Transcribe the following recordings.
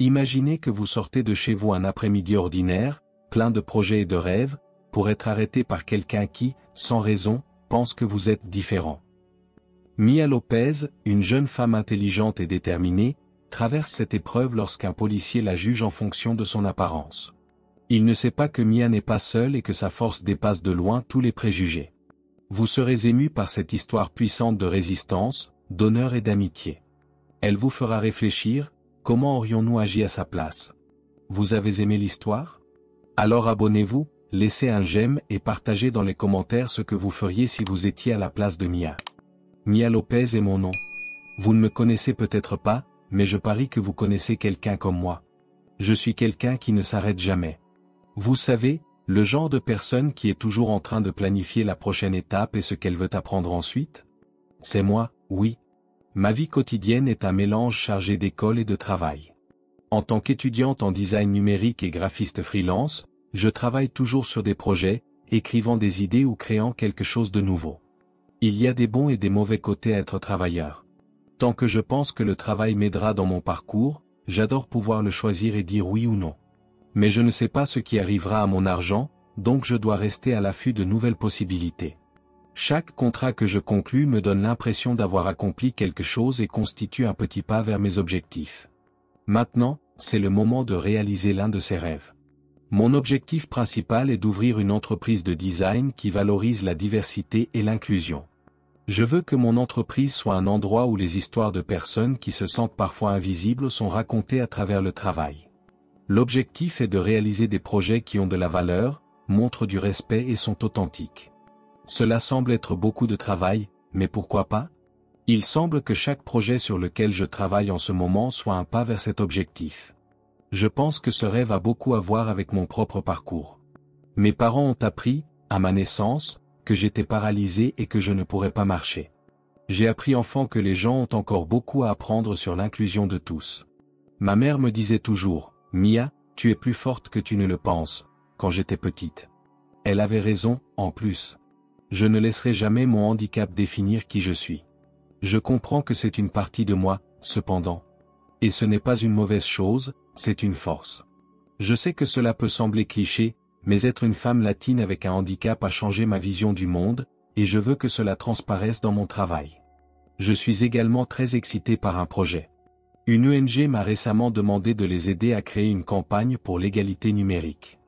Imaginez que vous sortez de chez vous un après-midi ordinaire, plein de projets et de rêves, pour être arrêté par quelqu'un qui, sans raison, pense que vous êtes différent. Mia Lopez, une jeune femme intelligente et déterminée, traverse cette épreuve lorsqu'un policier la juge en fonction de son apparence. Il ne sait pas que Mia n'est pas seule et que sa force dépasse de loin tous les préjugés. Vous serez ému par cette histoire puissante de résistance, d'honneur et d'amitié. Elle vous fera réfléchir, comment aurions-nous agi à sa place? Vous avez aimé l'histoire? Alors abonnez-vous, laissez un j'aime et partagez dans les commentaires ce que vous feriez si vous étiez à la place de Mia. Mia Lopez est mon nom. Vous ne me connaissez peut-être pas, mais je parie que vous connaissez quelqu'un comme moi. Je suis quelqu'un qui ne s'arrête jamais. Vous savez, le genre de personne qui est toujours en train de planifier la prochaine étape et ce qu'elle veut apprendre ensuite? C'est moi, oui. Ma vie quotidienne est un mélange chargé d'école et de travail. En tant qu'étudiante en design numérique et graphiste freelance, je travaille toujours sur des projets, écrivant des idées ou créant quelque chose de nouveau. Il y a des bons et des mauvais côtés à être travailleur. Tant que je pense que le travail m'aidera dans mon parcours, j'adore pouvoir le choisir et dire oui ou non. Mais je ne sais pas ce qui arrivera à mon argent, donc je dois rester à l'affût de nouvelles possibilités. Chaque contrat que je conclus me donne l'impression d'avoir accompli quelque chose et constitue un petit pas vers mes objectifs. Maintenant, c'est le moment de réaliser l'un de ces rêves. Mon objectif principal est d'ouvrir une entreprise de design qui valorise la diversité et l'inclusion. Je veux que mon entreprise soit un endroit où les histoires de personnes qui se sentent parfois invisibles sont racontées à travers le travail. L'objectif est de réaliser des projets qui ont de la valeur, montrent du respect et sont authentiques. Cela semble être beaucoup de travail, mais pourquoi pas? Il semble que chaque projet sur lequel je travaille en ce moment soit un pas vers cet objectif. Je pense que ce rêve a beaucoup à voir avec mon propre parcours. Mes parents ont appris, à ma naissance, que j'étais paralysé et que je ne pourrais pas marcher. J'ai appris enfant que les gens ont encore beaucoup à apprendre sur l'inclusion de tous. Ma mère me disait toujours, « Mia, tu es plus forte que tu ne le penses », quand j'étais petite. Elle avait raison, en plus. Je ne laisserai jamais mon handicap définir qui je suis. Je comprends que c'est une partie de moi, cependant. Et ce n'est pas une mauvaise chose, c'est une force. Je sais que cela peut sembler cliché, mais être une femme latine avec un handicap a changé ma vision du monde, et je veux que cela transparaisse dans mon travail. Je suis également très excité par un projet. Une ONG m'a récemment demandé de les aider à créer une campagne pour l'égalité numérique.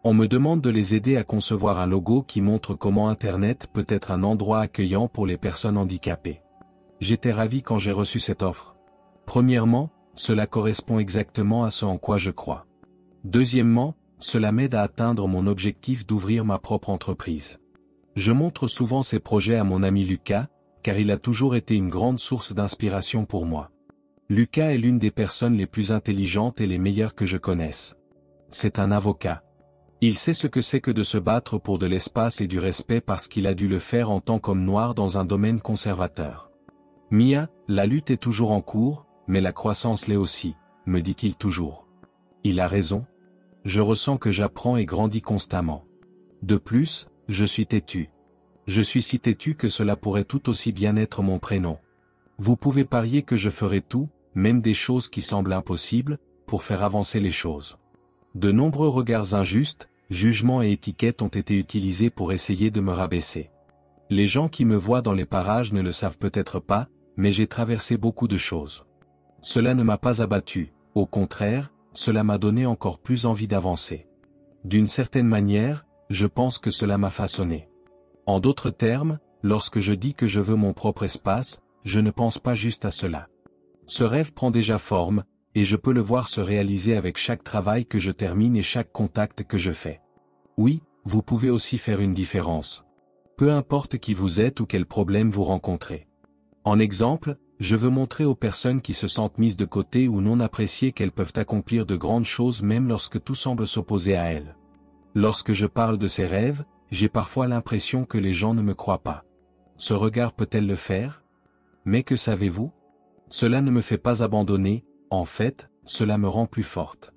On me demande de les aider à concevoir un logo qui montre comment Internet peut être un endroit accueillant pour les personnes handicapées. J'étais ravi quand j'ai reçu cette offre. Premièrement, cela correspond exactement à ce en quoi je crois. Deuxièmement, cela m'aide à atteindre mon objectif d'ouvrir ma propre entreprise. Je montre souvent ces projets à mon ami Lucas, car il a toujours été une grande source d'inspiration pour moi. Lucas est l'une des personnes les plus intelligentes et les meilleures que je connaisse. C'est un avocat. Il sait ce que c'est que de se battre pour de l'espace et du respect parce qu'il a dû le faire en tant qu'homme noir dans un domaine conservateur. Mia, la lutte est toujours en cours, mais la croissance l'est aussi, me dit-il toujours. Il a raison. Je ressens que j'apprends et grandis constamment. De plus, je suis têtu. Je suis si têtu que cela pourrait tout aussi bien être mon prénom. Vous pouvez parier que je ferai tout, même des choses qui semblent impossibles, pour faire avancer les choses. De nombreux regards injustes, jugements et étiquettes ont été utilisés pour essayer de me rabaisser. Les gens qui me voient dans les parages ne le savent peut-être pas, mais j'ai traversé beaucoup de choses. Cela ne m'a pas abattu, au contraire, cela m'a donné encore plus envie d'avancer. D'une certaine manière, je pense que cela m'a façonné. En d'autres termes, lorsque je dis que je veux mon propre espace, je ne pense pas juste à cela. Ce rêve prend déjà forme, et je peux le voir se réaliser avec chaque travail que je termine et chaque contact que je fais. Oui, vous pouvez aussi faire une différence. Peu importe qui vous êtes ou quel problème vous rencontrez. En exemple, je veux montrer aux personnes qui se sentent mises de côté ou non appréciées qu'elles peuvent accomplir de grandes choses même lorsque tout semble s'opposer à elles. Lorsque je parle de ces rêves, j'ai parfois l'impression que les gens ne me croient pas. Ce regard peut-elle le faire? Mais que savez-vous? Cela ne me fait pas abandonner, en fait, cela me rend plus forte.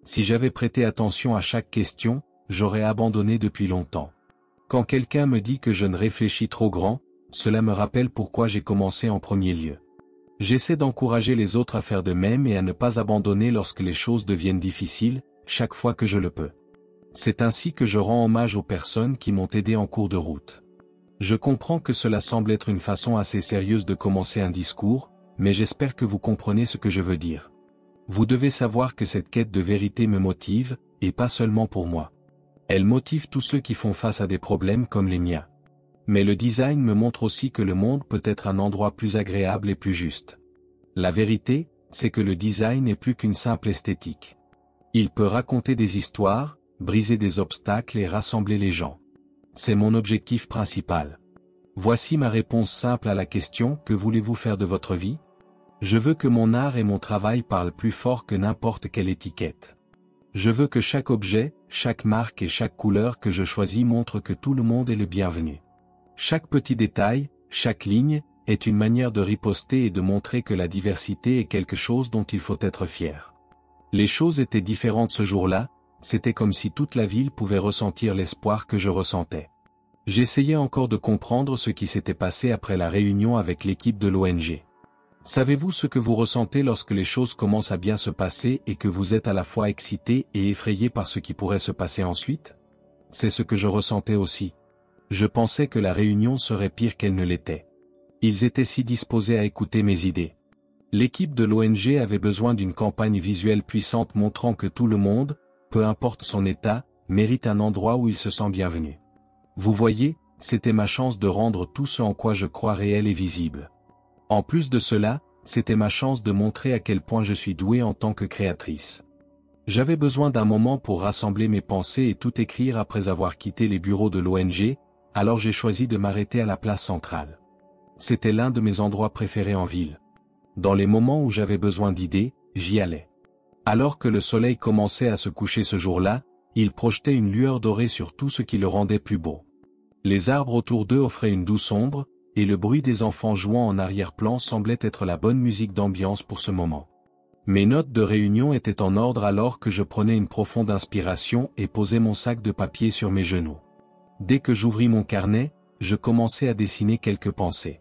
Si j'avais prêté attention à chaque question, j'aurais abandonné depuis longtemps. Quand quelqu'un me dit que je ne réfléchis trop grand, cela me rappelle pourquoi j'ai commencé en premier lieu. J'essaie d'encourager les autres à faire de même et à ne pas abandonner lorsque les choses deviennent difficiles, chaque fois que je le peux. C'est ainsi que je rends hommage aux personnes qui m'ont aidé en cours de route. Je comprends que cela semble être une façon assez sérieuse de commencer un discours, mais j'espère que vous comprenez ce que je veux dire. Vous devez savoir que cette quête de vérité me motive, et pas seulement pour moi. Elle motive tous ceux qui font face à des problèmes comme les miens. Mais le design me montre aussi que le monde peut être un endroit plus agréable et plus juste. La vérité, c'est que le design n'est plus qu'une simple esthétique. Il peut raconter des histoires, briser des obstacles et rassembler les gens. C'est mon objectif principal. Voici ma réponse simple à la question: que voulez-vous faire de votre vie? Je veux que mon art et mon travail parlent plus fort que n'importe quelle étiquette. Je veux que chaque objet, chaque marque et chaque couleur que je choisis montre que tout le monde est le bienvenu. Chaque petit détail, chaque ligne, est une manière de riposter et de montrer que la diversité est quelque chose dont il faut être fier. Les choses étaient différentes ce jour-là, c'était comme si toute la ville pouvait ressentir l'espoir que je ressentais. J'essayais encore de comprendre ce qui s'était passé après la réunion avec l'équipe de l'ONG. Savez-vous ce que vous ressentez lorsque les choses commencent à bien se passer et que vous êtes à la fois excité et effrayé par ce qui pourrait se passer ensuite? C'est ce que je ressentais aussi. Je pensais que la réunion serait pire qu'elle ne l'était. Ils étaient si disposés à écouter mes idées. L'équipe de l'ONG avait besoin d'une campagne visuelle puissante montrant que tout le monde, peu importe son état, mérite un endroit où il se sent bienvenu. Vous voyez, c'était ma chance de rendre tout ce en quoi je crois réel et visible. En plus de cela, c'était ma chance de montrer à quel point je suis douée en tant que créatrice. J'avais besoin d'un moment pour rassembler mes pensées et tout écrire après avoir quitté les bureaux de l'ONG, alors j'ai choisi de m'arrêter à la place centrale. C'était l'un de mes endroits préférés en ville. Dans les moments où j'avais besoin d'idées, j'y allais. Alors que le soleil commençait à se coucher ce jour-là, il projetait une lueur dorée sur tout ce qui le rendait plus beau. Les arbres autour d'eux offraient une douce ombre, et le bruit des enfants jouant en arrière-plan semblait être la bonne musique d'ambiance pour ce moment. Mes notes de réunion étaient en ordre alors que je prenais une profonde inspiration et posais mon sac de papier sur mes genoux. Dès que j'ouvris mon carnet, je commençais à dessiner quelques pensées.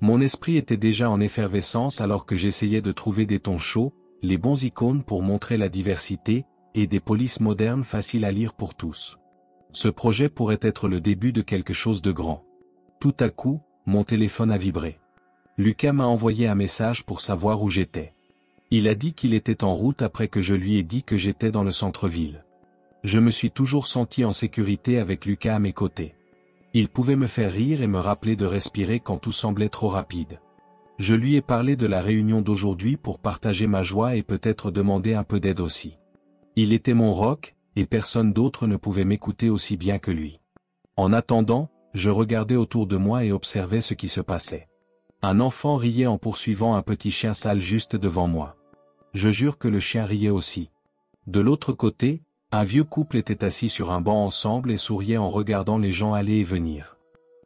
Mon esprit était déjà en effervescence alors que j'essayais de trouver des tons chauds, les bons icônes pour montrer la diversité, et des polices modernes faciles à lire pour tous. Ce projet pourrait être le début de quelque chose de grand. Tout à coup, mon téléphone a vibré. Lucas m'a envoyé un message pour savoir où j'étais. Il a dit qu'il était en route après que je lui ai dit que j'étais dans le centre-ville. Je me suis toujours senti en sécurité avec Lucas à mes côtés. Il pouvait me faire rire et me rappeler de respirer quand tout semblait trop rapide. Je lui ai parlé de la réunion d'aujourd'hui pour partager ma joie et peut-être demander un peu d'aide aussi. Il était mon rock, et personne d'autre ne pouvait m'écouter aussi bien que lui. En attendant, je regardais autour de moi et observais ce qui se passait. Un enfant riait en poursuivant un petit chien sale juste devant moi. Je jure que le chien riait aussi. De l'autre côté, un vieux couple était assis sur un banc ensemble et souriait en regardant les gens aller et venir.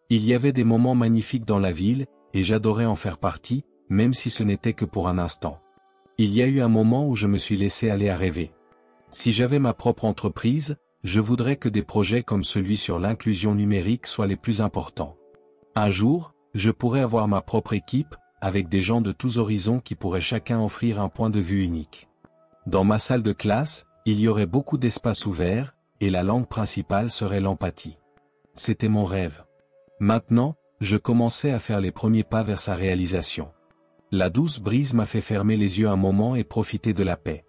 Il y avait des moments magnifiques dans la ville, et j'adorais en faire partie, même si ce n'était que pour un instant. Il y a eu un moment où je me suis laissé aller à rêver. Si j'avais ma propre entreprise, je voudrais que des projets comme celui sur l'inclusion numérique soient les plus importants. Un jour, je pourrais avoir ma propre équipe, avec des gens de tous horizons qui pourraient chacun offrir un point de vue unique. Dans ma salle de classe, il y aurait beaucoup d'espaces ouverts, et la langue principale serait l'empathie. C'était mon rêve. Maintenant, je commençais à faire les premiers pas vers sa réalisation. La douce brise m'a fait fermer les yeux un moment et profiter de la paix.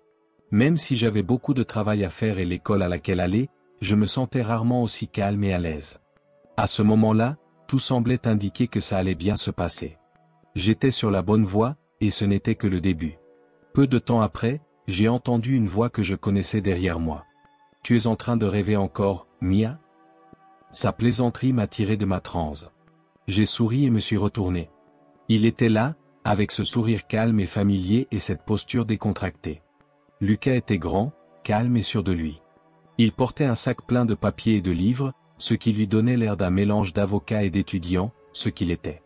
Même si j'avais beaucoup de travail à faire et l'école à laquelle aller, je me sentais rarement aussi calme et à l'aise. À ce moment-là, tout semblait indiquer que ça allait bien se passer. J'étais sur la bonne voie, et ce n'était que le début. Peu de temps après, j'ai entendu une voix que je connaissais derrière moi. « Tu es en train de rêver encore, Mia ?» Sa plaisanterie m'a tiré de ma transe. J'ai souri et me suis retourné. Il était là, avec ce sourire calme et familier et cette posture décontractée. Lucas était grand, calme et sûr de lui. Il portait un sac plein de papiers et de livres, ce qui lui donnait l'air d'un mélange d'avocat et d'étudiant, ce qu'il était.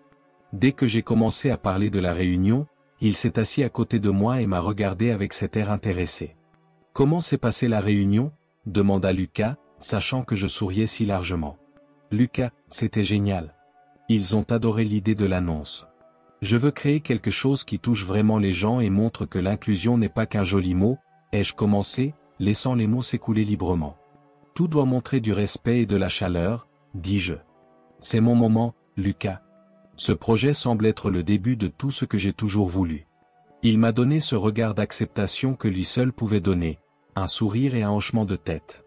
Dès que j'ai commencé à parler de la réunion, il s'est assis à côté de moi et m'a regardé avec cet air intéressé. « Comment s'est passée la réunion ?» demanda Lucas, sachant que je souriais si largement. « Lucas, c'était génial. Ils ont adoré l'idée de l'annonce. Je veux créer quelque chose qui touche vraiment les gens et montre que l'inclusion n'est pas qu'un joli mot, ai-je commencé, laissant les mots s'écouler librement. Tout doit montrer du respect et de la chaleur, dis-je. C'est mon moment, Lucas. Ce projet semble être le début de tout ce que j'ai toujours voulu. Il m'a donné ce regard d'acceptation que lui seul pouvait donner, un sourire et un hochement de tête.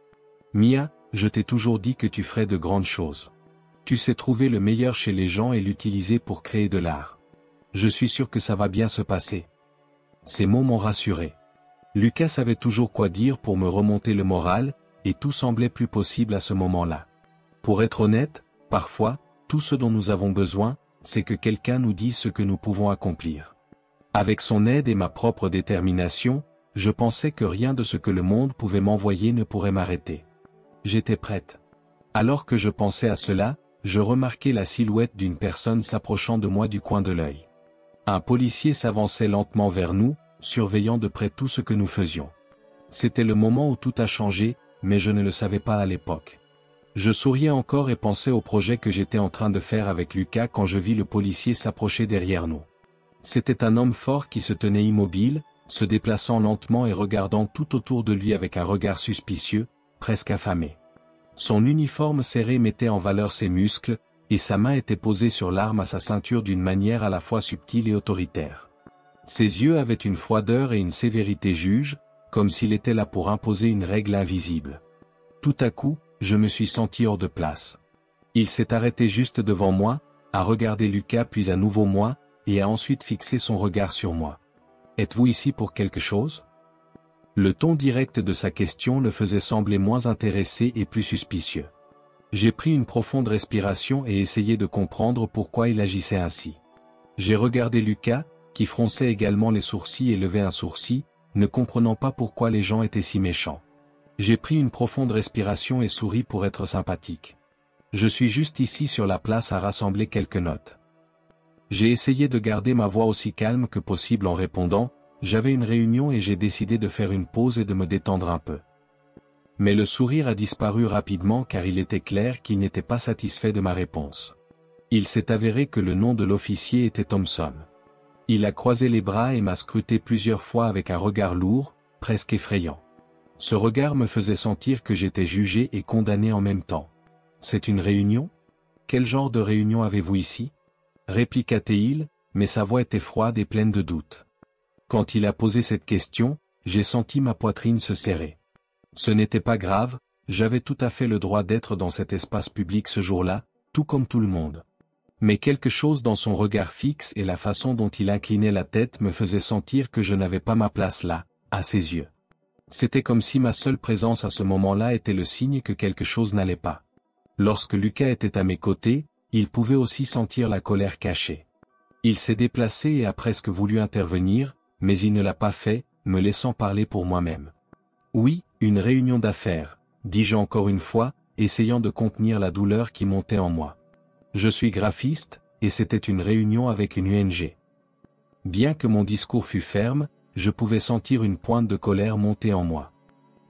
Mia, je t'ai toujours dit que tu ferais de grandes choses. Tu sais trouver le meilleur chez les gens et l'utiliser pour créer de l'art. Je suis sûr que ça va bien se passer. Ces mots m'ont rassuré. Lucas savait toujours quoi dire pour me remonter le moral, et tout semblait plus possible à ce moment-là. Pour être honnête, parfois, tout ce dont nous avons besoin, c'est que quelqu'un nous dise ce que nous pouvons accomplir. Avec son aide et ma propre détermination, je pensais que rien de ce que le monde pouvait m'envoyer ne pourrait m'arrêter. J'étais prête. Alors que je pensais à cela, je remarquai la silhouette d'une personne s'approchant de moi du coin de l'œil. Un policier s'avançait lentement vers nous, surveillant de près tout ce que nous faisions. C'était le moment où tout a changé, mais je ne le savais pas à l'époque. Je souriais encore et pensais au projet que j'étais en train de faire avec Lucas quand je vis le policier s'approcher derrière nous. C'était un homme fort qui se tenait immobile, se déplaçant lentement et regardant tout autour de lui avec un regard suspicieux, presque affamé. Son uniforme serré mettait en valeur ses muscles, et sa main était posée sur l'arme à sa ceinture d'une manière à la fois subtile et autoritaire. Ses yeux avaient une froideur et une sévérité juge, comme s'il était là pour imposer une règle invisible. Tout à coup, je me suis senti hors de place. Il s'est arrêté juste devant moi, a regardé Lucas puis à nouveau moi, et a ensuite fixé son regard sur moi. « Êtes-vous ici pour quelque chose ?» Le ton direct de sa question le faisait sembler moins intéressé et plus suspicieux. J'ai pris une profonde respiration et essayé de comprendre pourquoi il agissait ainsi. J'ai regardé Lucas, qui fronçait également les sourcils et levait un sourcil, ne comprenant pas pourquoi les gens étaient si méchants. J'ai pris une profonde respiration et souri pour être sympathique. Je suis juste ici sur la place à rassembler quelques notes. J'ai essayé de garder ma voix aussi calme que possible en répondant, j'avais une réunion et j'ai décidé de faire une pause et de me détendre un peu. Mais le sourire a disparu rapidement car il était clair qu'il n'était pas satisfait de ma réponse. Il s'est avéré que le nom de l'officier était Thompson. Il a croisé les bras et m'a scruté plusieurs fois avec un regard lourd, presque effrayant. Ce regard me faisait sentir que j'étais jugé et condamné en même temps. « C'est une réunion ? Quel genre de réunion avez-vous ici ?» répliqua-t-il, mais sa voix était froide et pleine de doute. Quand il a posé cette question, j'ai senti ma poitrine se serrer. Ce n'était pas grave, j'avais tout à fait le droit d'être dans cet espace public ce jour-là, tout comme tout le monde. Mais quelque chose dans son regard fixe et la façon dont il inclinait la tête me faisait sentir que je n'avais pas ma place là, à ses yeux. C'était comme si ma seule présence à ce moment-là était le signe que quelque chose n'allait pas. Lorsque Lucas était à mes côtés, il pouvait aussi sentir la colère cachée. Il s'est déplacé et a presque voulu intervenir, mais il ne l'a pas fait, me laissant parler pour moi-même. « Oui, une réunion d'affaires », dis-je encore une fois, essayant de contenir la douleur qui montait en moi. Je suis graphiste, et c'était une réunion avec une ONG. Bien que mon discours fût ferme, je pouvais sentir une pointe de colère monter en moi.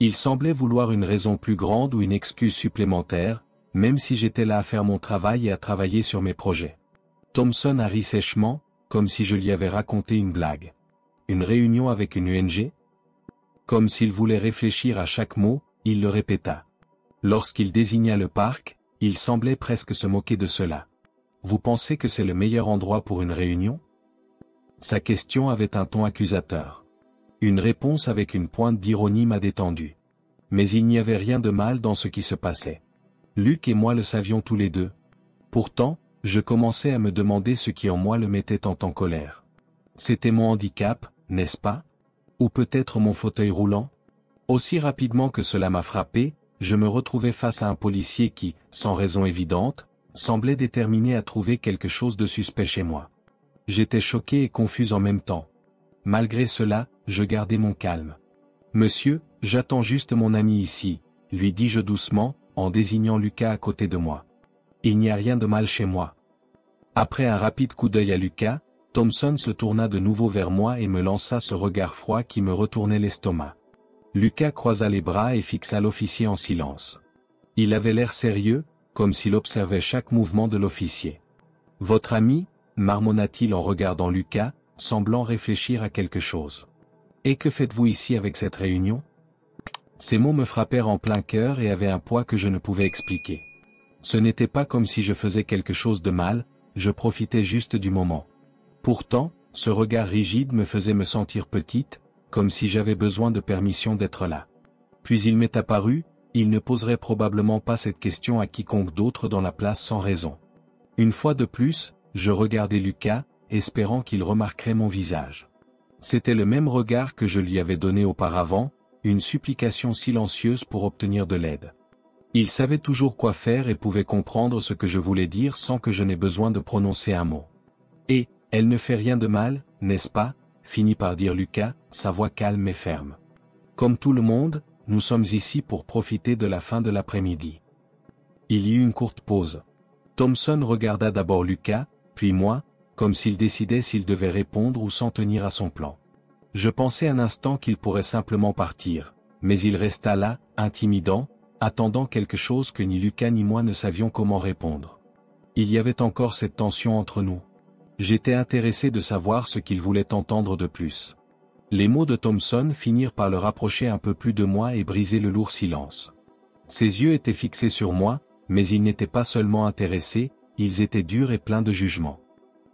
Il semblait vouloir une raison plus grande ou une excuse supplémentaire, même si j'étais là à faire mon travail et à travailler sur mes projets. Thompson a ri sèchement, comme si je lui avais raconté une blague. Une réunion avec une ONG ? Comme s'il voulait réfléchir à chaque mot, il le répéta. Lorsqu'il désigna le parc, il semblait presque se moquer de cela. Vous pensez que c'est le meilleur endroit pour une réunion ? Sa question avait un ton accusateur. Une réponse avec une pointe d'ironie m'a détendu. Mais il n'y avait rien de mal dans ce qui se passait. Luc et moi le savions tous les deux. Pourtant, je commençais à me demander ce qui en moi le mettait tant en colère. C'était mon handicap, n'est-ce pas ? Ou peut-être mon fauteuil roulant ? Aussi rapidement que cela m'a frappé, je me retrouvais face à un policier qui, sans raison évidente, semblait déterminé à trouver quelque chose de suspect chez moi. J'étais choqué et confus en même temps. Malgré cela, je gardai mon calme. « Monsieur, j'attends juste mon ami ici », lui dis-je doucement, en désignant Lucas à côté de moi. « Il n'y a rien de mal chez moi. » Après un rapide coup d'œil à Lucas, Thompson se tourna de nouveau vers moi et me lança ce regard froid qui me retournait l'estomac. Lucas croisa les bras et fixa l'officier en silence. Il avait l'air sérieux, comme s'il observait chaque mouvement de l'officier. « Votre ami ? marmonna-t-il en regardant Lucas, semblant réfléchir à quelque chose. Et que faites-vous ici avec cette réunion? Ces mots me frappèrent en plein cœur et avaient un poids que je ne pouvais expliquer. Ce n'était pas comme si je faisais quelque chose de mal, je profitais juste du moment. Pourtant, ce regard rigide me faisait me sentir petite, comme si j'avais besoin de permission d'être là. Puis il m'est apparu, il ne poserait probablement pas cette question à quiconque d'autre dans la place sans raison. Une fois de plus, je regardais Lucas, espérant qu'il remarquerait mon visage. C'était le même regard que je lui avais donné auparavant, une supplication silencieuse pour obtenir de l'aide. Il savait toujours quoi faire et pouvait comprendre ce que je voulais dire sans que je n'aie besoin de prononcer un mot. Et, elle ne fait rien de mal, n'est-ce pas, finit par dire Lucas, sa voix calme et ferme. Comme tout le monde, nous sommes ici pour profiter de la fin de l'après-midi. Il y eut une courte pause. Thompson regarda d'abord Lucas, puis moi, comme s'il décidait s'il devait répondre ou s'en tenir à son plan. Je pensais un instant qu'il pourrait simplement partir, mais il resta là, intimidant, attendant quelque chose que ni Lucas ni moi ne savions comment répondre. Il y avait encore cette tension entre nous. J'étais intéressé de savoir ce qu'il voulait entendre de plus. Les mots de Thompson finirent par le rapprocher un peu plus de moi et briser le lourd silence. Ses yeux étaient fixés sur moi, mais ils n'étaient pas seulement intéressés, ils étaient durs et pleins de jugement.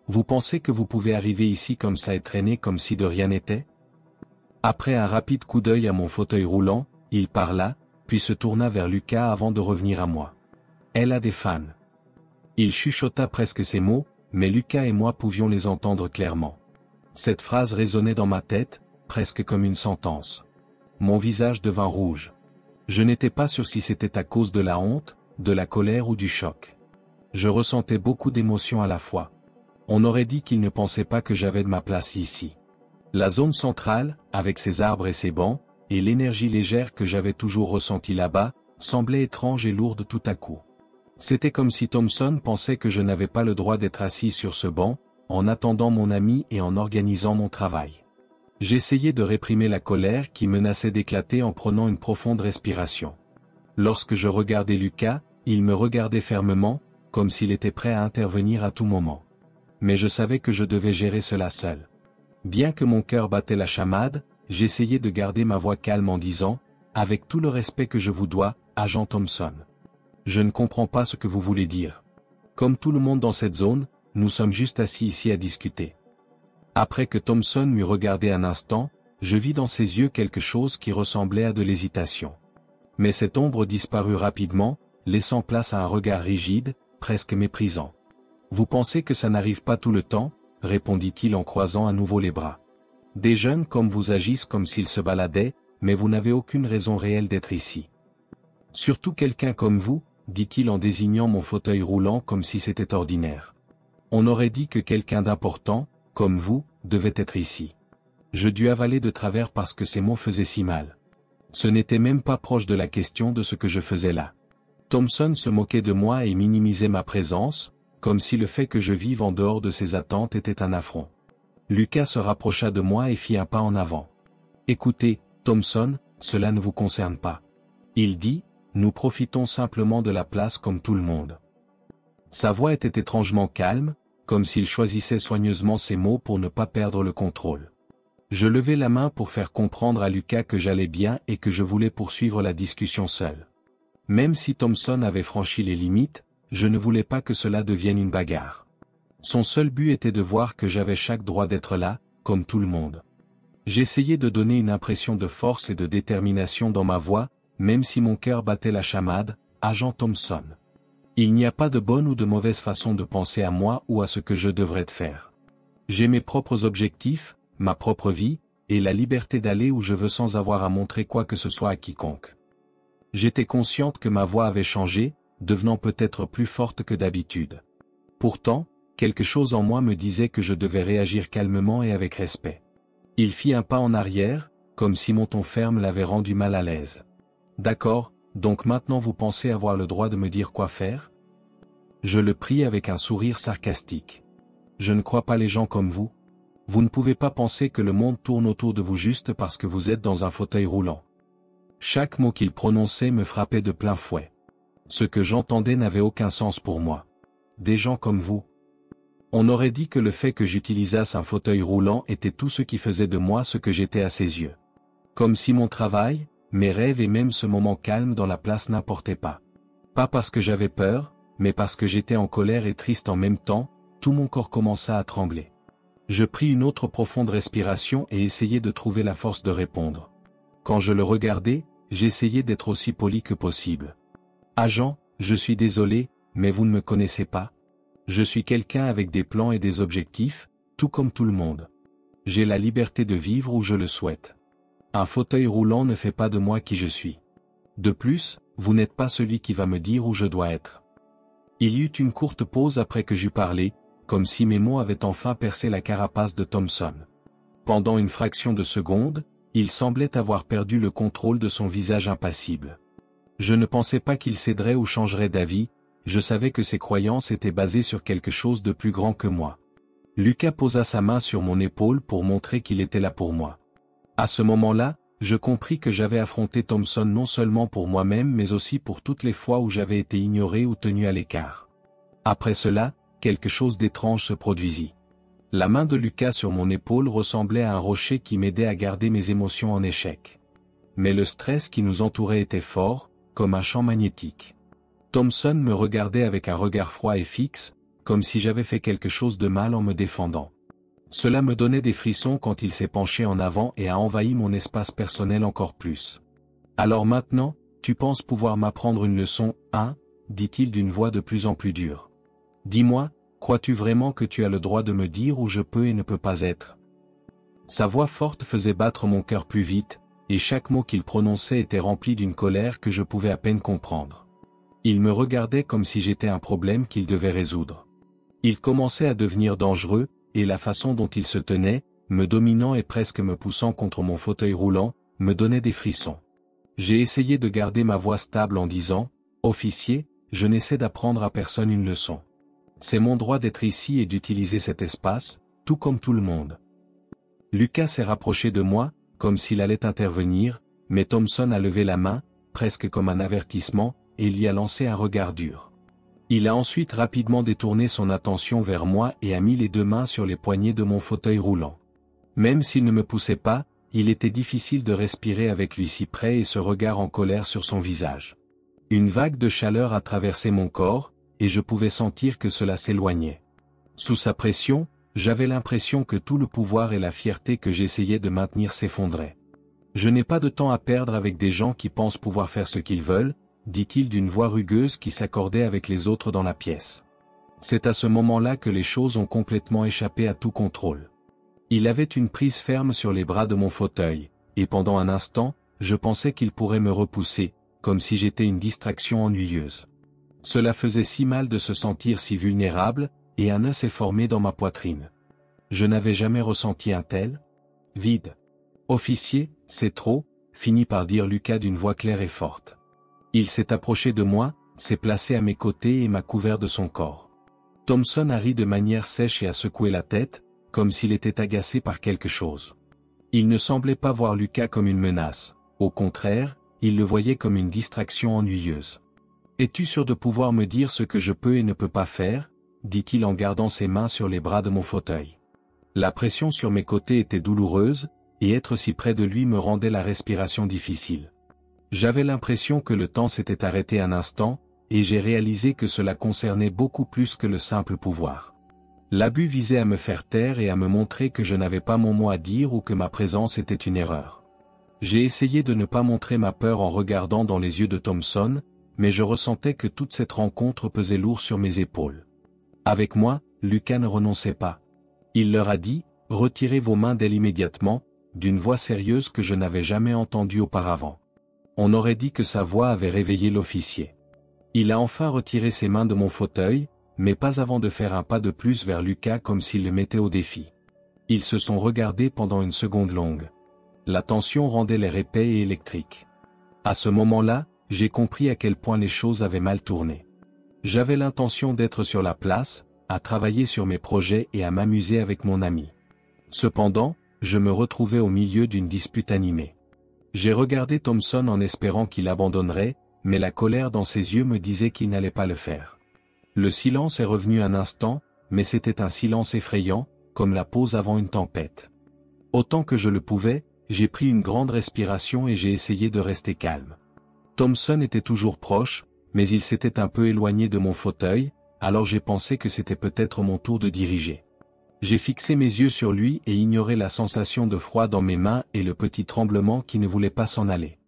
Vous pensez que vous pouvez arriver ici comme ça et traîner comme si de rien n'était? Après un rapide coup d'œil à mon fauteuil roulant, il parla, puis se tourna vers Lucas avant de revenir à moi. Elle a des fans. Il chuchota presque ces mots, mais Lucas et moi pouvions les entendre clairement. Cette phrase résonnait dans ma tête, presque comme une sentence. Mon visage devint rouge. Je n'étais pas sûr si c'était à cause de la honte, de la colère ou du choc. Je ressentais beaucoup d'émotions à la fois. On aurait dit qu'il ne pensait pas que j'avais de ma place ici. La zone centrale, avec ses arbres et ses bancs, et l'énergie légère que j'avais toujours ressentie là-bas, semblait étrange et lourde tout à coup. C'était comme si Thompson pensait que je n'avais pas le droit d'être assis sur ce banc, en attendant mon ami et en organisant mon travail. J'essayais de réprimer la colère qui menaçait d'éclater en prenant une profonde respiration. Lorsque je regardais Lucas, il me regardait fermement, comme s'il était prêt à intervenir à tout moment. Mais je savais que je devais gérer cela seul. Bien que mon cœur battait la chamade, j'essayais de garder ma voix calme en disant, avec tout le respect que je vous dois, agent Thompson. Je ne comprends pas ce que vous voulez dire. Comme tout le monde dans cette zone, nous sommes juste assis ici à discuter. Après que Thompson m'eut regardé un instant, je vis dans ses yeux quelque chose qui ressemblait à de l'hésitation. Mais cette ombre disparut rapidement, laissant place à un regard rigide, presque méprisant. Vous pensez que ça n'arrive pas tout le temps, répondit-il en croisant à nouveau les bras. Des jeunes comme vous agissent comme s'ils se baladaient, mais vous n'avez aucune raison réelle d'être ici. Surtout quelqu'un comme vous, dit-il en désignant mon fauteuil roulant comme si c'était ordinaire. On aurait dit que quelqu'un d'important, comme vous, devait être ici. Je dus avaler de travers parce que ces mots faisaient si mal. Ce n'était même pas proche de la question de ce que je faisais là. Thompson se moquait de moi et minimisait ma présence, comme si le fait que je vive en dehors de ses attentes était un affront. Lucas se rapprocha de moi et fit un pas en avant. Écoutez, Thompson, cela ne vous concerne pas. Il dit, nous profitons simplement de la place comme tout le monde. Sa voix était étrangement calme, comme s'il choisissait soigneusement ses mots pour ne pas perdre le contrôle. Je levai la main pour faire comprendre à Lucas que j'allais bien et que je voulais poursuivre la discussion seul. Même si Thompson avait franchi les limites, je ne voulais pas que cela devienne une bagarre. Son seul but était de voir que j'avais chaque droit d'être là, comme tout le monde. J'essayais de donner une impression de force et de détermination dans ma voix, même si mon cœur battait la chamade, agent Thompson. Il n'y a pas de bonne ou de mauvaise façon de penser à moi ou à ce que je devrais faire. J'ai mes propres objectifs, ma propre vie, et la liberté d'aller où je veux sans avoir à montrer quoi que ce soit à quiconque. J'étais consciente que ma voix avait changé, devenant peut-être plus forte que d'habitude. Pourtant, quelque chose en moi me disait que je devais réagir calmement et avec respect. Il fit un pas en arrière, comme si mon ton ferme l'avait rendu mal à l'aise. D'accord, donc maintenant vous pensez avoir le droit de me dire quoi faire? Je le pris avec un sourire sarcastique. Je ne crois pas les gens comme vous. Vous ne pouvez pas penser que le monde tourne autour de vous juste parce que vous êtes dans un fauteuil roulant. Chaque mot qu'il prononçait me frappait de plein fouet. Ce que j'entendais n'avait aucun sens pour moi. Des gens comme vous. On aurait dit que le fait que j'utilisasse un fauteuil roulant était tout ce qui faisait de moi ce que j'étais à ses yeux. Comme si mon travail, mes rêves et même ce moment calme dans la place n'importaient pas. Pas parce que j'avais peur, mais parce que j'étais en colère et triste en même temps, tout mon corps commença à trembler. Je pris une autre profonde respiration et essayai de trouver la force de répondre. Quand je le regardais, j'essayais d'être aussi poli que possible. « Agent, je suis désolé, mais vous ne me connaissez pas. Je suis quelqu'un avec des plans et des objectifs, tout comme tout le monde. J'ai la liberté de vivre où je le souhaite. Un fauteuil roulant ne fait pas de moi qui je suis. De plus, vous n'êtes pas celui qui va me dire où je dois être. » Il y eut une courte pause après que j'eus parlé, comme si mes mots avaient enfin percé la carapace de Thompson. Pendant une fraction de seconde, il semblait avoir perdu le contrôle de son visage impassible. Je ne pensais pas qu'il céderait ou changerait d'avis, je savais que ses croyances étaient basées sur quelque chose de plus grand que moi. Lucas posa sa main sur mon épaule pour montrer qu'il était là pour moi. À ce moment-là, je compris que j'avais affronté Thompson non seulement pour moi-même mais aussi pour toutes les fois où j'avais été ignoré ou tenu à l'écart. Après cela, quelque chose d'étrange se produisit. La main de Lucas sur mon épaule ressemblait à un rocher qui m'aidait à garder mes émotions en échec. Mais le stress qui nous entourait était fort, comme un champ magnétique. Thompson me regardait avec un regard froid et fixe, comme si j'avais fait quelque chose de mal en me défendant. Cela me donnait des frissons quand il s'est penché en avant et a envahi mon espace personnel encore plus. « Alors maintenant, tu penses pouvoir m'apprendre une leçon, hein ?» dit-il d'une voix de plus en plus dure. « Dis-moi, crois-tu vraiment que tu as le droit de me dire où je peux et ne peux pas être ?» Sa voix forte faisait battre mon cœur plus vite, et chaque mot qu'il prononçait était rempli d'une colère que je pouvais à peine comprendre. Il me regardait comme si j'étais un problème qu'il devait résoudre. Il commençait à devenir dangereux, et la façon dont il se tenait, me dominant et presque me poussant contre mon fauteuil roulant, me donnait des frissons. J'ai essayé de garder ma voix stable en disant « Officier, je n'essaie d'apprendre à personne une leçon. C'est mon droit d'être ici et d'utiliser cet espace, tout comme tout le monde. » Lucas s'est rapproché de moi, comme s'il allait intervenir, mais Thompson a levé la main, presque comme un avertissement, et lui a lancé un regard dur. Il a ensuite rapidement détourné son attention vers moi et a mis les deux mains sur les poignées de mon fauteuil roulant. Même s'il ne me poussait pas, il était difficile de respirer avec lui si près et ce regard en colère sur son visage. Une vague de chaleur a traversé mon corps, et je pouvais sentir que cela s'éloignait. Sous sa pression, j'avais l'impression que tout le pouvoir et la fierté que j'essayais de maintenir s'effondraient. « Je n'ai pas de temps à perdre avec des gens qui pensent pouvoir faire ce qu'ils veulent, » dit-il d'une voix rugueuse qui s'accordait avec les autres dans la pièce. C'est à ce moment-là que les choses ont complètement échappé à tout contrôle. Il avait une prise ferme sur les bras de mon fauteuil, et pendant un instant, je pensais qu'il pourrait me repousser, comme si j'étais une distraction ennuyeuse. Cela faisait si mal de se sentir si vulnérable, et un nœud s'est formé dans ma poitrine. Je n'avais jamais ressenti un tel vide. « Officier, c'est trop », finit par dire Lucas d'une voix claire et forte. Il s'est approché de moi, s'est placé à mes côtés et m'a couvert de son corps. Thompson a ri de manière sèche et a secoué la tête, comme s'il était agacé par quelque chose. Il ne semblait pas voir Lucas comme une menace, au contraire, il le voyait comme une distraction ennuyeuse. « Es-tu sûr de pouvoir me dire ce que je peux et ne peux pas faire ?» dit-il en gardant ses mains sur les bras de mon fauteuil. La pression sur mes côtés était douloureuse, et être si près de lui me rendait la respiration difficile. J'avais l'impression que le temps s'était arrêté un instant, et j'ai réalisé que cela concernait beaucoup plus que le simple pouvoir. L'abus visait à me faire taire et à me montrer que je n'avais pas mon mot à dire ou que ma présence était une erreur. J'ai essayé de ne pas montrer ma peur en regardant dans les yeux de Thompson, mais je ressentais que toute cette rencontre pesait lourd sur mes épaules. Avec moi, Lucas ne renonçait pas. Il leur a dit « Retirez vos mains d'elle immédiatement », d'une voix sérieuse que je n'avais jamais entendue auparavant. On aurait dit que sa voix avait réveillé l'officier. Il a enfin retiré ses mains de mon fauteuil, mais pas avant de faire un pas de plus vers Lucas comme s'il le mettait au défi. Ils se sont regardés pendant une seconde longue. La tension rendait l'air épais et électrique. À ce moment-là, j'ai compris à quel point les choses avaient mal tourné. J'avais l'intention d'être sur la place, à travailler sur mes projets et à m'amuser avec mon ami. Cependant, je me retrouvais au milieu d'une dispute animée. J'ai regardé Thompson en espérant qu'il abandonnerait, mais la colère dans ses yeux me disait qu'il n'allait pas le faire. Le silence est revenu un instant, mais c'était un silence effrayant, comme la pause avant une tempête. Autant que je le pouvais, j'ai pris une grande respiration et j'ai essayé de rester calme. Thompson était toujours proche, mais il s'était un peu éloigné de mon fauteuil, alors j'ai pensé que c'était peut-être mon tour de diriger. J'ai fixé mes yeux sur lui et ignoré la sensation de froid dans mes mains et le petit tremblement qui ne voulait pas s'en aller.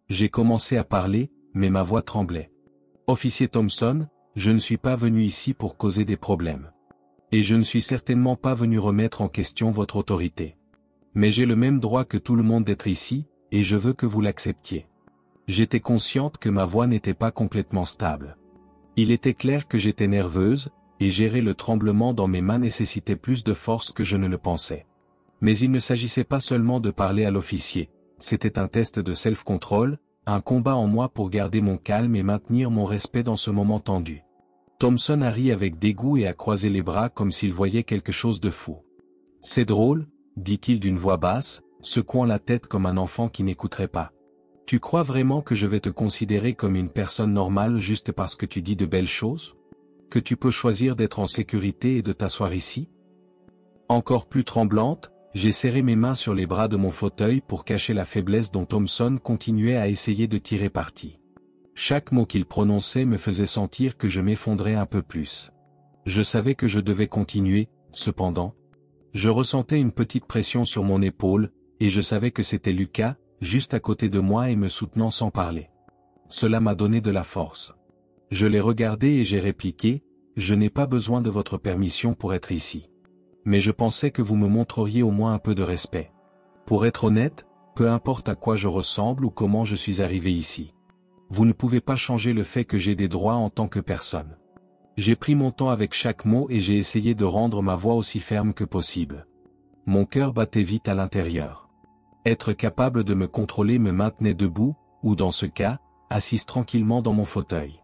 J'ai commencé à parler, mais ma voix tremblait. « Officier Thompson, je ne suis pas venu ici pour causer des problèmes. Et je ne suis certainement pas venu remettre en question votre autorité. Mais j'ai le même droit que tout le monde d'être ici, et je veux que vous l'acceptiez. » J'étais consciente que ma voix n'était pas complètement stable. Il était clair que j'étais nerveuse, et gérer le tremblement dans mes mains nécessitait plus de force que je ne le pensais. Mais il ne s'agissait pas seulement de parler à l'officier, c'était un test de self-control, un combat en moi pour garder mon calme et maintenir mon respect dans ce moment tendu. Thompson a ri avec dégoût et a croisé les bras comme s'il voyait quelque chose de fou. « C'est drôle, » dit-il d'une voix basse, secouant la tête comme un enfant qui n'écouterait pas. « Tu crois vraiment que je vais te considérer comme une personne normale juste parce que tu dis de belles choses ? Que tu peux choisir d'être en sécurité et de t'asseoir ici ?» Encore plus tremblante, j'ai serré mes mains sur les bras de mon fauteuil pour cacher la faiblesse dont Thompson continuait à essayer de tirer parti. Chaque mot qu'il prononçait me faisait sentir que je m'effondrais un peu plus. Je savais que je devais continuer, cependant. Je ressentais une petite pression sur mon épaule, et je savais que c'était Lucas, juste à côté de moi et me soutenant sans parler. Cela m'a donné de la force. Je l'ai regardé et j'ai répliqué, « Je n'ai pas besoin de votre permission pour être ici. Mais je pensais que vous me montreriez au moins un peu de respect. Pour être honnête, peu importe à quoi je ressemble ou comment je suis arrivé ici. Vous ne pouvez pas changer le fait que j'ai des droits en tant que personne. » J'ai pris mon temps avec chaque mot et j'ai essayé de rendre ma voix aussi ferme que possible. Mon cœur battait vite à l'intérieur. Être capable de me contrôler me maintenait debout, ou dans ce cas, assise tranquillement dans mon fauteuil.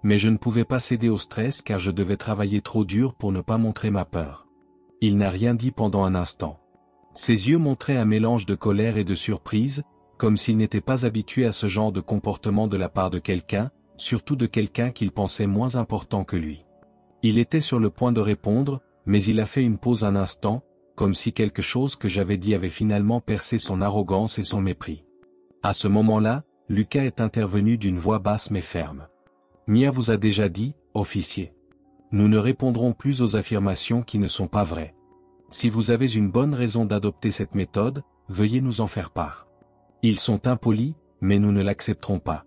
Mais je ne pouvais pas céder au stress car je devais travailler trop dur pour ne pas montrer ma peur. Il n'a rien dit pendant un instant. Ses yeux montraient un mélange de colère et de surprise, comme s'il n'était pas habitué à ce genre de comportement de la part de quelqu'un, surtout de quelqu'un qu'il pensait moins important que lui. Il était sur le point de répondre, mais il a fait une pause un instant, comme si quelque chose que j'avais dit avait finalement percé son arrogance et son mépris. À ce moment-là, Lucas est intervenu d'une voix basse mais ferme. « Mia vous a déjà dit, officier. Nous ne répondrons plus aux affirmations qui ne sont pas vraies. Si vous avez une bonne raison d'adopter cette méthode, veuillez nous en faire part. Ils sont impolis, mais nous ne l'accepterons pas. »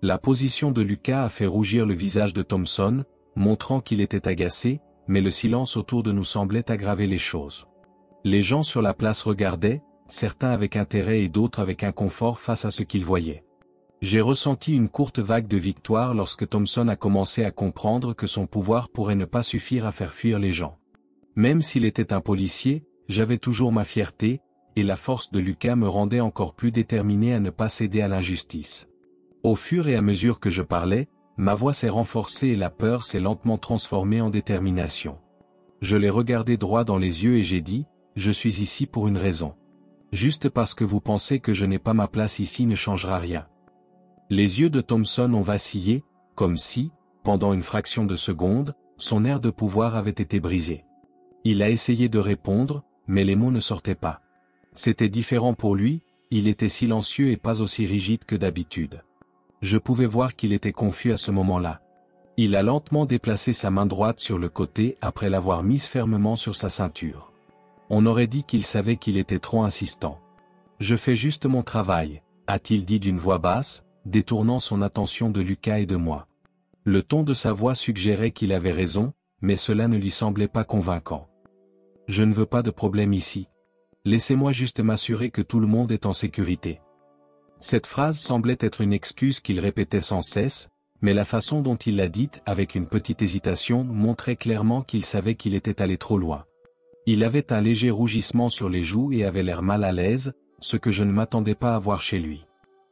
La position de Lucas a fait rougir le visage de Thompson, montrant qu'il était agacé, mais le silence autour de nous semblait aggraver les choses. Les gens sur la place regardaient, certains avec intérêt et d'autres avec inconfort face à ce qu'ils voyaient. J'ai ressenti une courte vague de victoire lorsque Thompson a commencé à comprendre que son pouvoir pourrait ne pas suffire à faire fuir les gens. Même s'il était un policier, j'avais toujours ma fierté, et la force de Lucas me rendait encore plus déterminé à ne pas céder à l'injustice. Au fur et à mesure que je parlais, ma voix s'est renforcée et la peur s'est lentement transformée en détermination. Je l'ai regardé droit dans les yeux et j'ai dit, « Je suis ici pour une raison. Juste parce que vous pensez que je n'ai pas ma place ici ne changera rien. » Les yeux de Thompson ont vacillé, comme si, pendant une fraction de seconde, son air de pouvoir avait été brisé. Il a essayé de répondre, mais les mots ne sortaient pas. C'était différent pour lui, il était silencieux et pas aussi rigide que d'habitude. Je pouvais voir qu'il était confus à ce moment-là. Il a lentement déplacé sa main droite sur le côté après l'avoir mise fermement sur sa ceinture. On aurait dit qu'il savait qu'il était trop insistant. « Je fais juste mon travail », a-t-il dit d'une voix basse, détournant son attention de Lucas et de moi. Le ton de sa voix suggérait qu'il avait raison, mais cela ne lui semblait pas convaincant. « Je ne veux pas de problème ici. Laissez-moi juste m'assurer que tout le monde est en sécurité. » Cette phrase semblait être une excuse qu'il répétait sans cesse, mais la façon dont il l'a dite avec une petite hésitation montrait clairement qu'il savait qu'il était allé trop loin. Il avait un léger rougissement sur les joues et avait l'air mal à l'aise, ce que je ne m'attendais pas à voir chez lui.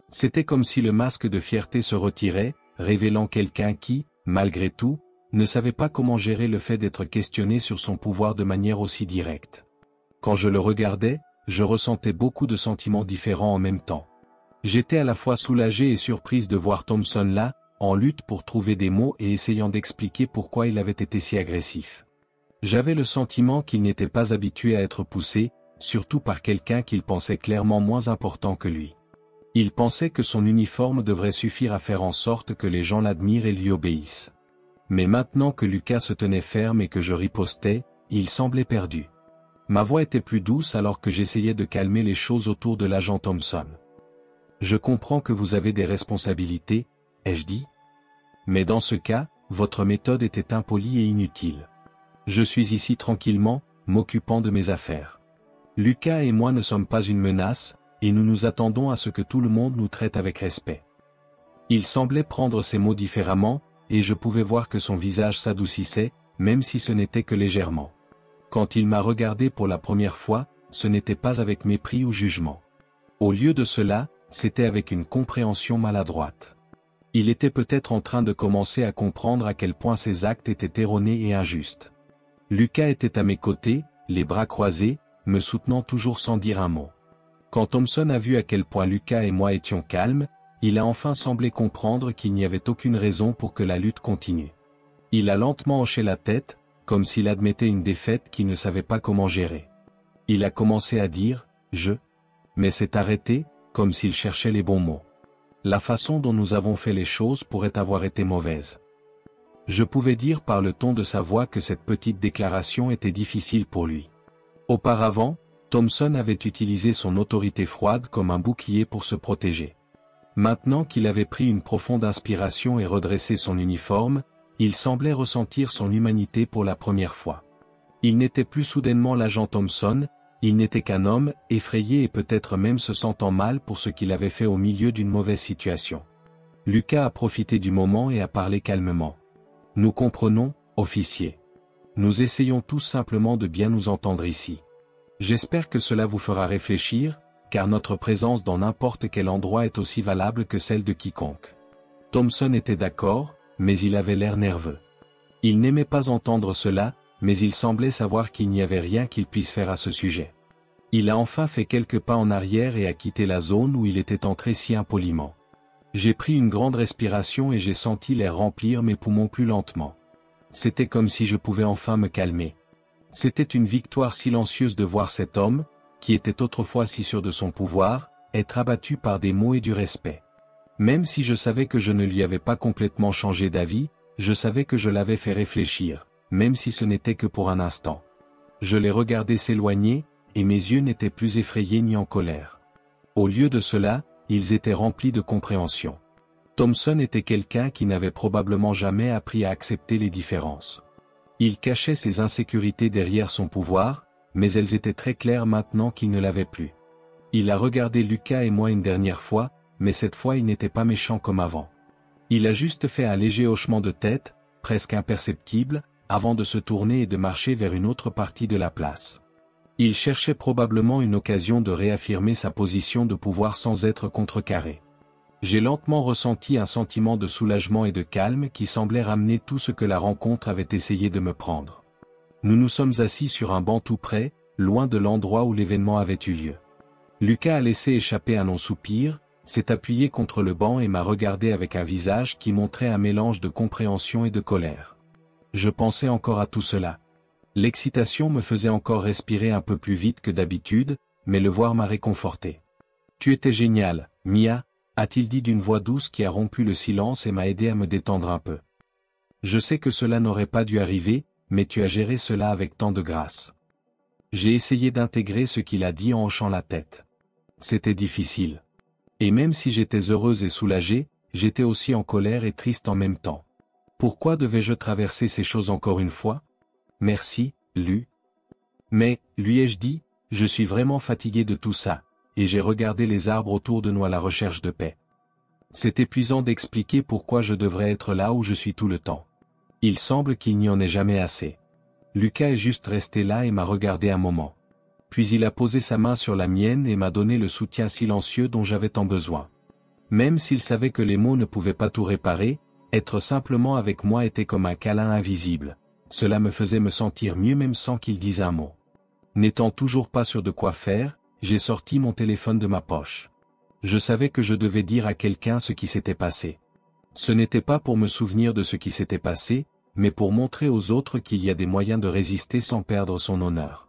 C'était comme si le masque de fierté se retirait, révélant quelqu'un qui, malgré tout, ne savait pas comment gérer le fait d'être questionné sur son pouvoir de manière aussi directe. Quand je le regardais, je ressentais beaucoup de sentiments différents en même temps. J'étais à la fois soulagée et surprise de voir Thompson là, en lutte pour trouver des mots et essayant d'expliquer pourquoi il avait été si agressif. J'avais le sentiment qu'il n'était pas habitué à être poussé, surtout par quelqu'un qu'il pensait clairement moins important que lui. Il pensait que son uniforme devrait suffire à faire en sorte que les gens l'admirent et lui obéissent. Mais maintenant que Lucas se tenait ferme et que je ripostais, il semblait perdu. Ma voix était plus douce alors que j'essayais de calmer les choses autour de l'agent Thompson. « Je comprends que vous avez des responsabilités, ai-je dit. Mais dans ce cas, votre méthode était impolie et inutile. Je suis ici tranquillement, m'occupant de mes affaires. Lucas et moi ne sommes pas une menace, et nous nous attendons à ce que tout le monde nous traite avec respect. » Il semblait prendre ses mots différemment, et je pouvais voir que son visage s'adoucissait, même si ce n'était que légèrement. Quand il m'a regardé pour la première fois, ce n'était pas avec mépris ou jugement. Au lieu de cela, c'était avec une compréhension maladroite. Il était peut-être en train de commencer à comprendre à quel point ses actes étaient erronés et injustes. Lucas était à mes côtés, les bras croisés, me soutenant toujours sans dire un mot. Quand Thompson a vu à quel point Lucas et moi étions calmes, il a enfin semblé comprendre qu'il n'y avait aucune raison pour que la lutte continue. Il a lentement hoché la tête, comme s'il admettait une défaite qu'il ne savait pas comment gérer. Il a commencé à dire « je », mais s'est arrêté, comme s'il cherchait les bons mots. La façon dont nous avons fait les choses pourrait avoir été mauvaise. Je pouvais dire par le ton de sa voix que cette petite déclaration était difficile pour lui. Auparavant, Thompson avait utilisé son autorité froide comme un bouclier pour se protéger. Maintenant qu'il avait pris une profonde inspiration et redressé son uniforme, il semblait ressentir son humanité pour la première fois. Il n'était plus soudainement l'agent Thompson, il n'était qu'un homme, effrayé et peut-être même se sentant mal pour ce qu'il avait fait au milieu d'une mauvaise situation. Lucas a profité du moment et a parlé calmement. « Nous comprenons, officier. Nous essayons tous simplement de bien nous entendre ici. J'espère que cela vous fera réfléchir, car notre présence dans n'importe quel endroit est aussi valable que celle de quiconque. » Thompson était d'accord, mais il avait l'air nerveux. Il n'aimait pas entendre cela, mais il semblait savoir qu'il n'y avait rien qu'il puisse faire à ce sujet. Il a enfin fait quelques pas en arrière et a quitté la zone où il était entré si impoliment. J'ai pris une grande respiration et j'ai senti l'air remplir mes poumons plus lentement. C'était comme si je pouvais enfin me calmer. C'était une victoire silencieuse de voir cet homme, qui était autrefois si sûr de son pouvoir, être abattu par des mots et du respect. Même si je savais que je ne lui avais pas complètement changé d'avis, je savais que je l'avais fait réfléchir, même si ce n'était que pour un instant. Je l'ai regardé s'éloigner, et mes yeux n'étaient plus effrayés ni en colère. Au lieu de cela, ils étaient remplis de compréhension. Thompson était quelqu'un qui n'avait probablement jamais appris à accepter les différences. Il cachait ses insécurités derrière son pouvoir, mais elles étaient très claires maintenant qu'il ne l'avait plus. Il a regardé Lucas et moi une dernière fois, mais cette fois il n'était pas méchant comme avant. Il a juste fait un léger hochement de tête, presque imperceptible, avant de se tourner et de marcher vers une autre partie de la place. Il cherchait probablement une occasion de réaffirmer sa position de pouvoir sans être contrecarré. J'ai lentement ressenti un sentiment de soulagement et de calme qui semblait ramener tout ce que la rencontre avait essayé de me prendre. Nous nous sommes assis sur un banc tout près, loin de l'endroit où l'événement avait eu lieu. Lucas a laissé échapper un long soupir, s'est appuyé contre le banc et m'a regardé avec un visage qui montrait un mélange de compréhension et de colère. Je pensais encore à tout cela. L'excitation me faisait encore respirer un peu plus vite que d'habitude, mais le voir m'a réconforté. « Tu étais génial, Mia », a-t-il dit d'une voix douce qui a rompu le silence et m'a aidé à me détendre un peu. Je sais que cela n'aurait pas dû arriver, mais tu as géré cela avec tant de grâce. J'ai essayé d'intégrer ce qu'il a dit en hochant la tête. C'était difficile. Et même si j'étais heureuse et soulagée, j'étais aussi en colère et triste en même temps. Pourquoi devais-je traverser ces choses encore une fois? Merci, Lu. Mais, lui ai-je dit, je suis vraiment fatigué de tout ça, et j'ai regardé les arbres autour de nous à la recherche de paix. C'est épuisant d'expliquer pourquoi je devrais être là où je suis tout le temps. Il semble qu'il n'y en ait jamais assez. Lucas est juste resté là et m'a regardé un moment. Puis il a posé sa main sur la mienne et m'a donné le soutien silencieux dont j'avais tant besoin. Même s'il savait que les mots ne pouvaient pas tout réparer, être simplement avec moi était comme un câlin invisible. Cela me faisait me sentir mieux même sans qu'il dise un mot. N'étant toujours pas sûr de quoi faire, j'ai sorti mon téléphone de ma poche. Je savais que je devais dire à quelqu'un ce qui s'était passé. Ce n'était pas pour me souvenir de ce qui s'était passé, mais pour montrer aux autres qu'il y a des moyens de résister sans perdre son honneur.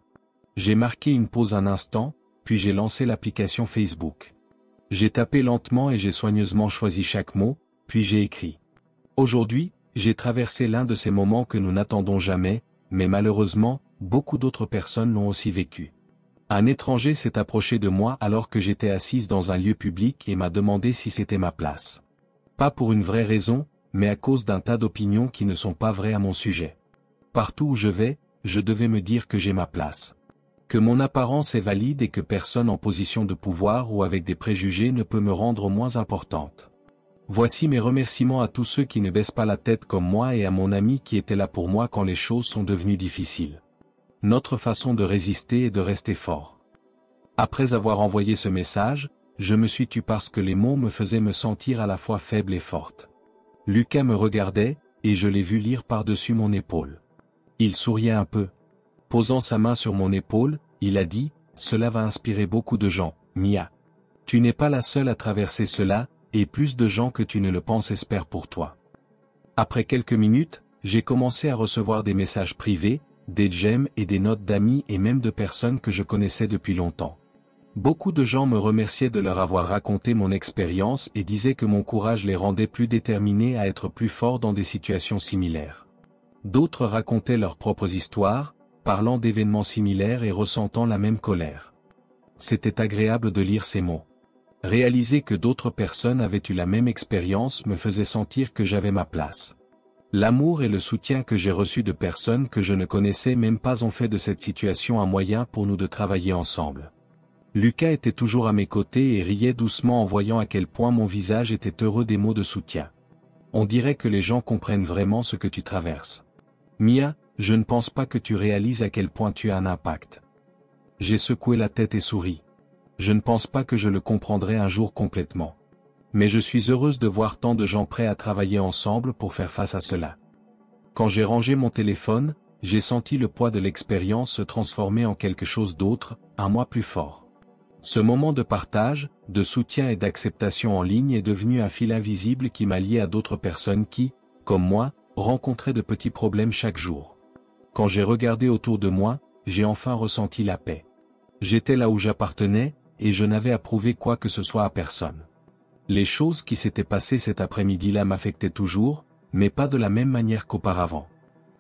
J'ai marqué une pause un instant, puis j'ai lancé l'application Facebook. J'ai tapé lentement et j'ai soigneusement choisi chaque mot, puis j'ai écrit. Aujourd'hui, j'ai traversé l'un de ces moments que nous n'attendons jamais, mais malheureusement, beaucoup d'autres personnes l'ont aussi vécu. Un étranger s'est approché de moi alors que j'étais assise dans un lieu public et m'a demandé si c'était ma place. Pas pour une vraie raison, mais à cause d'un tas d'opinions qui ne sont pas vraies à mon sujet. Partout où je vais, je devais me dire que j'ai ma place. Que mon apparence est valide et que personne en position de pouvoir ou avec des préjugés ne peut me rendre moins importante. Voici mes remerciements à tous ceux qui ne baissent pas la tête comme moi et à mon ami qui était là pour moi quand les choses sont devenues difficiles. Notre façon de résister est de rester fort. Après avoir envoyé ce message, je me suis tu parce que les mots me faisaient me sentir à la fois faible et forte. Lucas me regardait, et je l'ai vu lire par-dessus mon épaule. Il souriait un peu. Posant sa main sur mon épaule, il a dit, « Cela va inspirer beaucoup de gens, Mia. Tu n'es pas la seule à traverser cela, et plus de gens que tu ne le penses espèrent pour toi. » Après quelques minutes, j'ai commencé à recevoir des messages privés, des j'aime et des notes d'amis et même de personnes que je connaissais depuis longtemps. Beaucoup de gens me remerciaient de leur avoir raconté mon expérience et disaient que mon courage les rendait plus déterminés à être plus forts dans des situations similaires. D'autres racontaient leurs propres histoires, parlant d'événements similaires et ressentant la même colère. C'était agréable de lire ces mots. Réaliser que d'autres personnes avaient eu la même expérience me faisait sentir que j'avais ma place. L'amour et le soutien que j'ai reçus de personnes que je ne connaissais même pas ont fait de cette situation un moyen pour nous de travailler ensemble. Lucas était toujours à mes côtés et riait doucement en voyant à quel point mon visage était heureux des mots de soutien. On dirait que les gens comprennent vraiment ce que tu traverses. Mia, je ne pense pas que tu réalises à quel point tu as un impact. J'ai secoué la tête et souri. Je ne pense pas que je le comprendrai un jour complètement. Mais je suis heureuse de voir tant de gens prêts à travailler ensemble pour faire face à cela. Quand j'ai rangé mon téléphone, j'ai senti le poids de l'expérience se transformer en quelque chose d'autre, un moi plus fort. Ce moment de partage, de soutien et d'acceptation en ligne est devenu un fil invisible qui m'a lié à d'autres personnes qui, comme moi, rencontraient de petits problèmes chaque jour. Quand j'ai regardé autour de moi, j'ai enfin ressenti la paix. J'étais là où j'appartenais, et je n'avais à prouver quoi que ce soit à personne. Les choses qui s'étaient passées cet après-midi-là m'affectaient toujours, mais pas de la même manière qu'auparavant.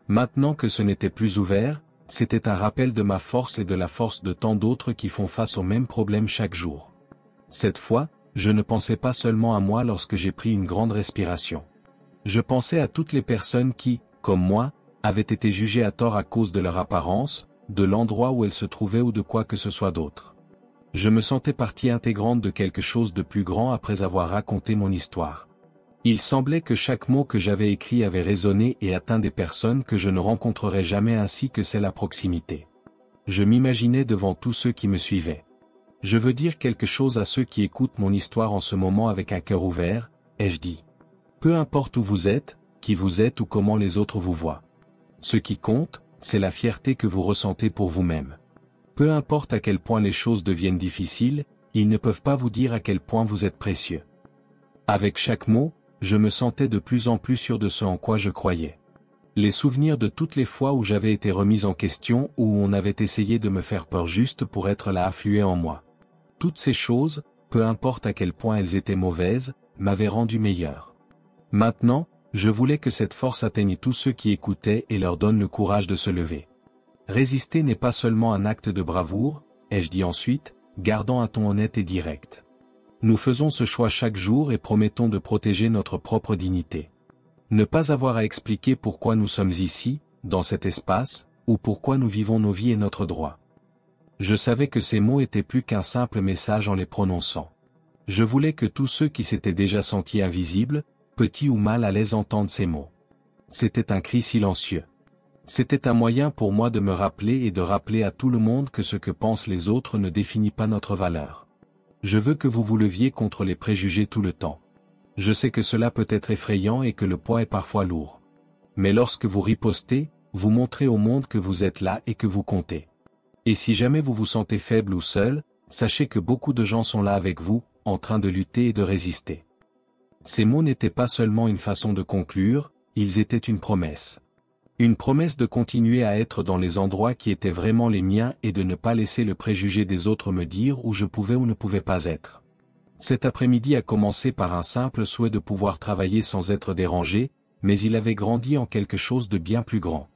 Maintenant que ce n'était plus ouvert, c'était un rappel de ma force et de la force de tant d'autres qui font face aux mêmes problèmes chaque jour. Cette fois, je ne pensais pas seulement à moi lorsque j'ai pris une grande respiration. Je pensais à toutes les personnes qui, comme moi, avaient été jugées à tort à cause de leur apparence, de l'endroit où elles se trouvaient ou de quoi que ce soit d'autre. Je me sentais partie intégrante de quelque chose de plus grand après avoir raconté mon histoire. Il semblait que chaque mot que j'avais écrit avait résonné et atteint des personnes que je ne rencontrerais jamais ainsi que celles à proximité. Je m'imaginais devant tous ceux qui me suivaient. Je veux dire quelque chose à ceux qui écoutent mon histoire en ce moment avec un cœur ouvert, ai-je dit. Peu importe où vous êtes, qui vous êtes ou comment les autres vous voient. Ce qui compte, c'est la fierté que vous ressentez pour vous-même. Peu importe à quel point les choses deviennent difficiles, ils ne peuvent pas vous dire à quel point vous êtes précieux. Avec chaque mot, je me sentais de plus en plus sûr de ce en quoi je croyais. Les souvenirs de toutes les fois où j'avais été remise en question ou où on avait essayé de me faire peur juste pour être là affluaient en moi. Toutes ces choses, peu importe à quel point elles étaient mauvaises, m'avaient rendu meilleur. Maintenant, je voulais que cette force atteigne tous ceux qui écoutaient et leur donne le courage de se lever. Résister n'est pas seulement un acte de bravoure, ai-je dit ensuite, gardant un ton honnête et direct. Nous faisons ce choix chaque jour et promettons de protéger notre propre dignité. Ne pas avoir à expliquer pourquoi nous sommes ici, dans cet espace, ou pourquoi nous vivons nos vies et notre droit. Je savais que ces mots étaient plus qu'un simple message en les prononçant. Je voulais que tous ceux qui s'étaient déjà sentis invisibles, petits ou mal à l'aise entendent ces mots. C'était un cri silencieux. C'était un moyen pour moi de me rappeler et de rappeler à tout le monde que ce que pensent les autres ne définit pas notre valeur. Je veux que vous vous leviez contre les préjugés tout le temps. Je sais que cela peut être effrayant et que le poids est parfois lourd. Mais lorsque vous ripostez, vous montrez au monde que vous êtes là et que vous comptez. Et si jamais vous vous sentez faible ou seul, sachez que beaucoup de gens sont là avec vous, en train de lutter et de résister. Ces mots n'étaient pas seulement une façon de conclure, ils étaient une promesse. Une promesse de continuer à être dans les endroits qui étaient vraiment les miens et de ne pas laisser le préjugé des autres me dire où je pouvais ou ne pouvais pas être. Cet après-midi a commencé par un simple souhait de pouvoir travailler sans être dérangé, mais il avait grandi en quelque chose de bien plus grand.